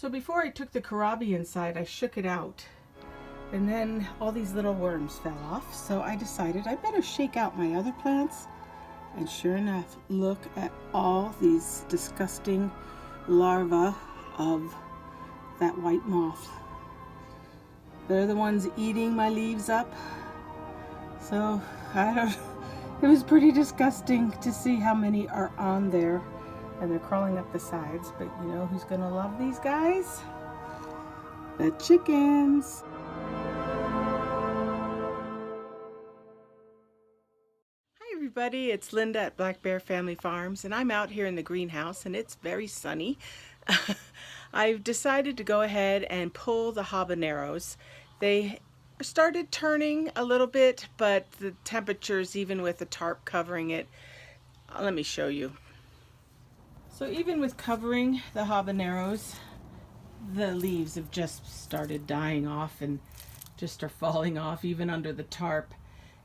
So before I took the kohlrabi inside, I shook it out. And then all these little worms fell off. So I decided I better shake out my other plants. And sure enough, look at all these disgusting larvae of that white moth. They're the ones eating my leaves up. So it was pretty disgusting to see how many are on there. And they're crawling up the sides, but you know who's gonna love these guys? The chickens. Hi everybody, it's Linda at Black Bear Family Farms, and I'm out here in the greenhouse and it's very sunny. I've decided to go ahead and pull the habaneros. They started turning a little bit, but the temperatures, even with the tarp covering it, let me show you. So even with covering the habaneros, the leaves have just started dying off and just are falling off even under the tarp.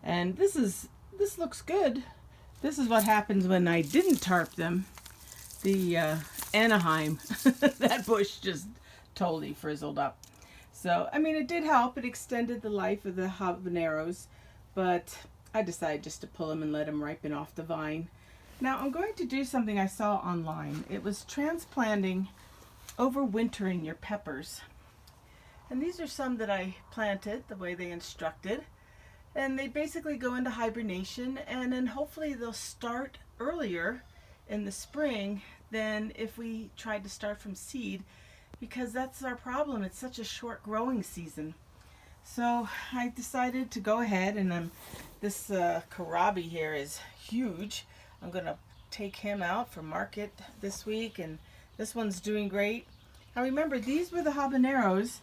And this looks good. This is what happens when I didn't tarp them. The Anaheim, that bush just totally frizzled up. So, I mean, it did help. It extended the life of the habaneros, but I decided just to pull them and let them ripen off the vine. Now I'm going to do something I saw online. It was transplanting, overwintering your peppers. And these are some that I planted the way they instructed. And they basically go into hibernation, and then hopefully they'll start earlier in the spring than if we tried to start from seed, because that's our problem. It's such a short growing season. So I decided to go ahead, and this kohlrabi here is huge. I'm going to take him out for market this week, and this one's doing great. Now remember, these were the these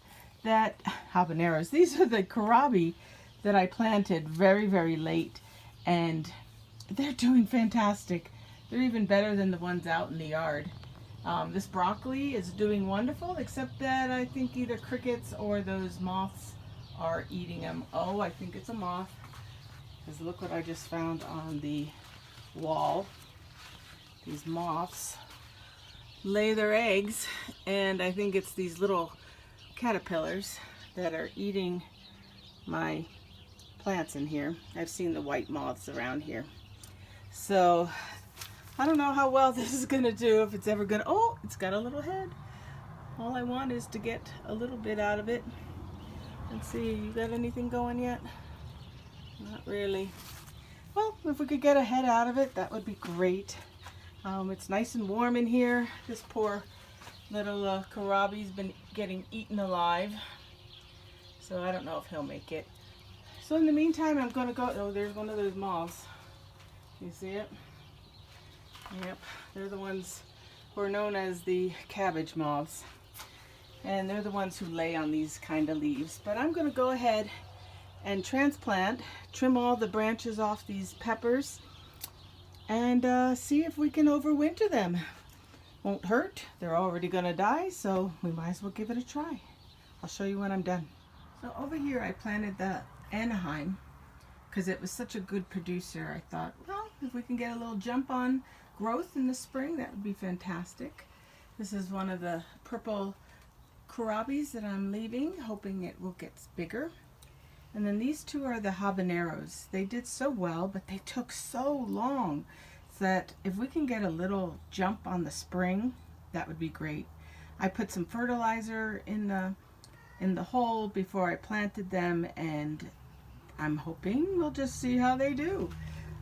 are the kohlrabi that I planted very, very late, and they're doing fantastic. They're even better than the ones out in the yard. This broccoli is doing wonderful, except that I think either crickets or those moths are eating them. Oh, I think it's a moth, because look what I just found on the wall. These moths lay their eggs, and I think it's these little caterpillars that are eating my plants in here. I've seen the white moths around here. So I don't know how well this is gonna do, if it's ever gonna, oh, it's got a little head. All I want is to get a little bit out of it. Let's see, you got anything going yet? Not really. Well, if we could get a head out of it, that would be great. It's nice and warm in here. This poor little kohlrabi's been getting eaten alive. So I don't know if he'll make it. So in the meantime, I'm going to go, oh, there's one of those moths. You see it? Yep, they're the ones who are known as the cabbage moths. And they're the ones who lay on these kind of leaves. But I'm going to go ahead and transplant, trim all the branches off these peppers, and see if we can overwinter them. Won't hurt. They're already going to die, so we might as well give it a try. I'll show you when I'm done. So over here I planted the Anaheim because it was such a good producer. I thought, well, if we can get a little jump on growth in the spring, that would be fantastic. This is one of the purple kohlrabis that I'm leaving, hoping it will get bigger. And then these two are the habaneros. They did so well, but they took so long that if we can get a little jump on the spring, that would be great. I put some fertilizer in the hole before I planted them, and I'm hoping we'll just see how they do.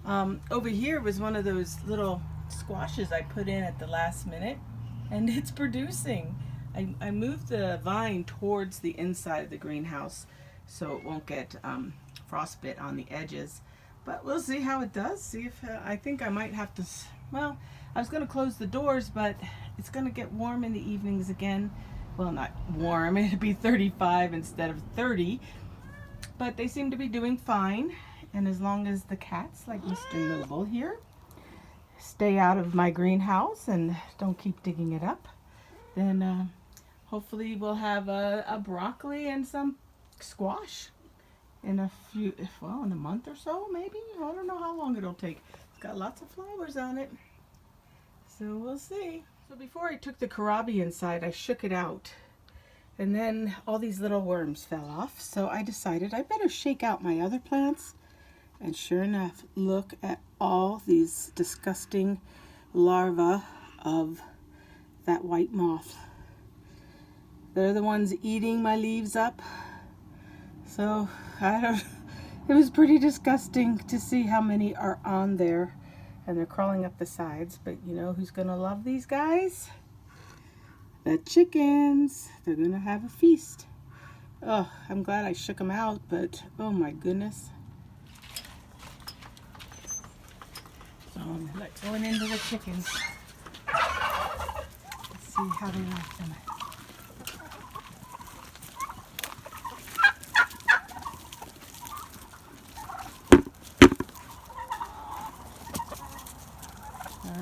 Over here was one of those little squashes I put in at the last minute, and it's producing. I moved the vine towards the inside of the greenhouse so it won't get frostbite on the edges. But we'll see how it does. See if I think I might have to, well, I was going to close the doors, but it's going to get warm in the evenings again. Well, not warm, it'll be 35 instead of 30. But they seem to be doing fine. And as long as the cats, like Mr. Noble here, stay out of my greenhouse and don't keep digging it up, then hopefully we'll have a broccoli and some squash in a few, well, in a month or so, maybe. I don't know how long it'll take. It's got lots of flowers on it, so we'll see. So before I took the kohlrabi inside, I shook it out. And then all these little worms fell off. So I decided I better shake out my other plants. And sure enough, look at all these disgusting larvae of that white moth. They're the ones eating my leaves up. So it was pretty disgusting to see how many are on there. And they're crawling up the sides. But you know who's gonna love these guys? The chickens. They're gonna have a feast. Oh, I'm glad I shook them out, but oh my goodness. So I'm going into the chickens. Let's see how they like them.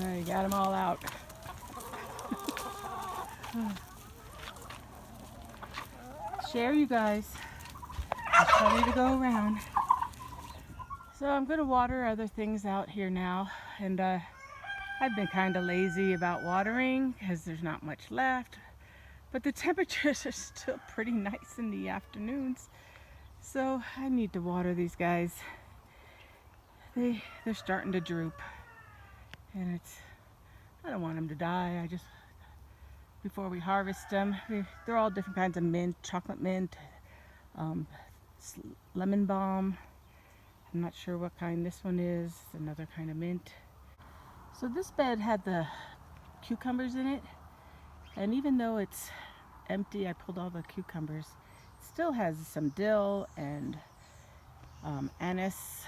Alright, got them all out. Share, you guys. There's plenty to go around. So I'm going to water other things out here now. And I've been kind of lazy about watering because there's not much left. But the temperatures are still pretty nice in the afternoons. So I need to water these guys. They're starting to droop. And I don't want them to die. Before we harvest them, they're all different kinds of mint, chocolate mint, lemon balm. I'm not sure what kind this one is, another kind of mint. So this bed had the cucumbers in it, and even though it's empty, I pulled all the cucumbers. It still has some dill and anise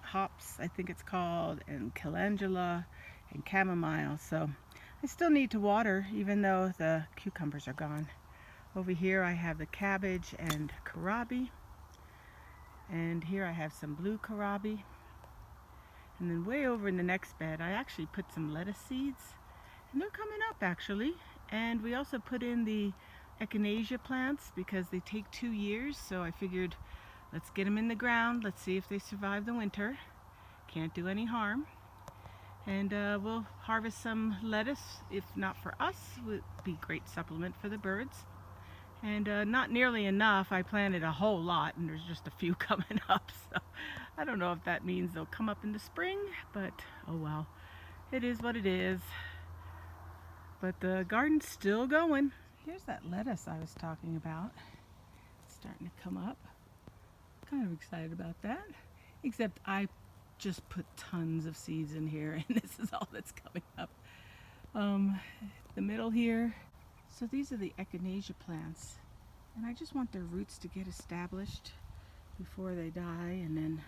hops, I think it's called, and calendula and chamomile. So I still need to water even though the cucumbers are gone. Over here I have the cabbage and kohlrabi. And here I have some blue kohlrabi. And then way over in the next bed I actually put some lettuce seeds. And they're coming up actually. And we also put in the echinacea plants because they take 2 years. So I figured let's get them in the ground. Let's see if they survive the winter. Can't do any harm. And we'll harvest some lettuce. If not for us, it would be a great supplement for the birds. And not nearly enough. I planted a whole lot and there's just a few coming up. So I don't know if that means they'll come up in the spring, but oh well. It is what it is. But the garden's still going. Here's that lettuce I was talking about. It's starting to come up. Kind of excited about that. Except I just put tons of seeds in here and this is all that's coming up. The middle here. So these are the echinacea plants. And I just want their roots to get established before they die, and then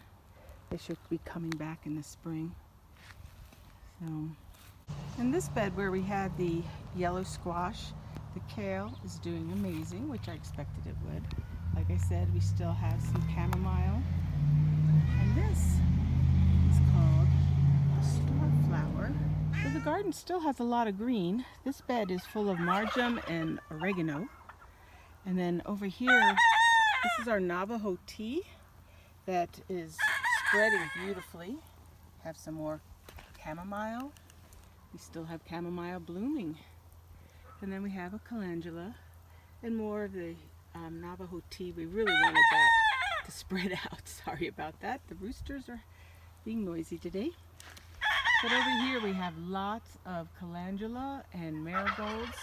they should be coming back in the spring. So, in this bed where we had the yellow squash, the kale is doing amazing, which I expected it would. Like I said, we still have some chamomile. And this is called the starflower. So the garden still has a lot of green. This bed is full of marjoram and oregano. And then over here, this is our Navajo tea that is spreading beautifully. Have some more chamomile. We still have chamomile blooming. And then we have a calendula and more of the Navajo tea. We really wanted that to spread out. Sorry about that. The roosters are being noisy today. But over here we have lots of calendula and marigolds.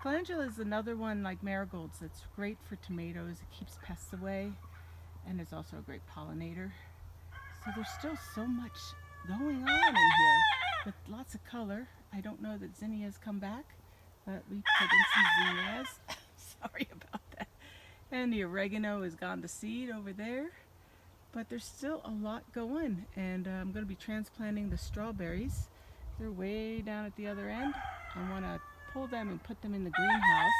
Calendula is another one like marigolds that's great for tomatoes. It keeps pests away and it's also a great pollinator. So there's still so much going on in here with lots of color. I don't know that zinnias come back, but we put in some zinnias. Sorry about that. And the oregano has gone to seed over there. But there's still a lot going, and I'm going to be transplanting the strawberries. They're way down at the other end. I want to pull them and put them in the greenhouse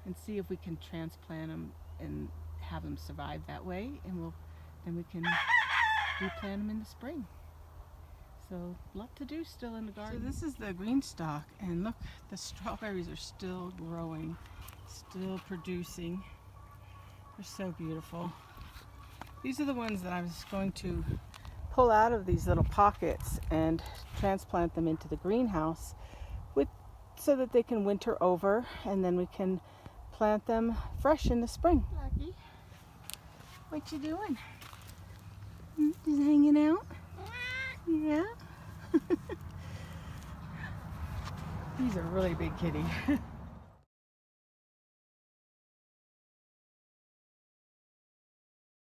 and see if we can transplant them and have them survive that way, and then we can replant them in the spring. So a lot to do still in the garden. So this is the green stalk, and look, the strawberries are still growing, still producing. They're so beautiful. These are the ones that I was going to pull out of these little pockets and transplant them into the greenhouse with so that they can winter over, and then we can plant them fresh in the spring. Lucky, what you doing? Just hanging out? Yeah. He's a really big kitty.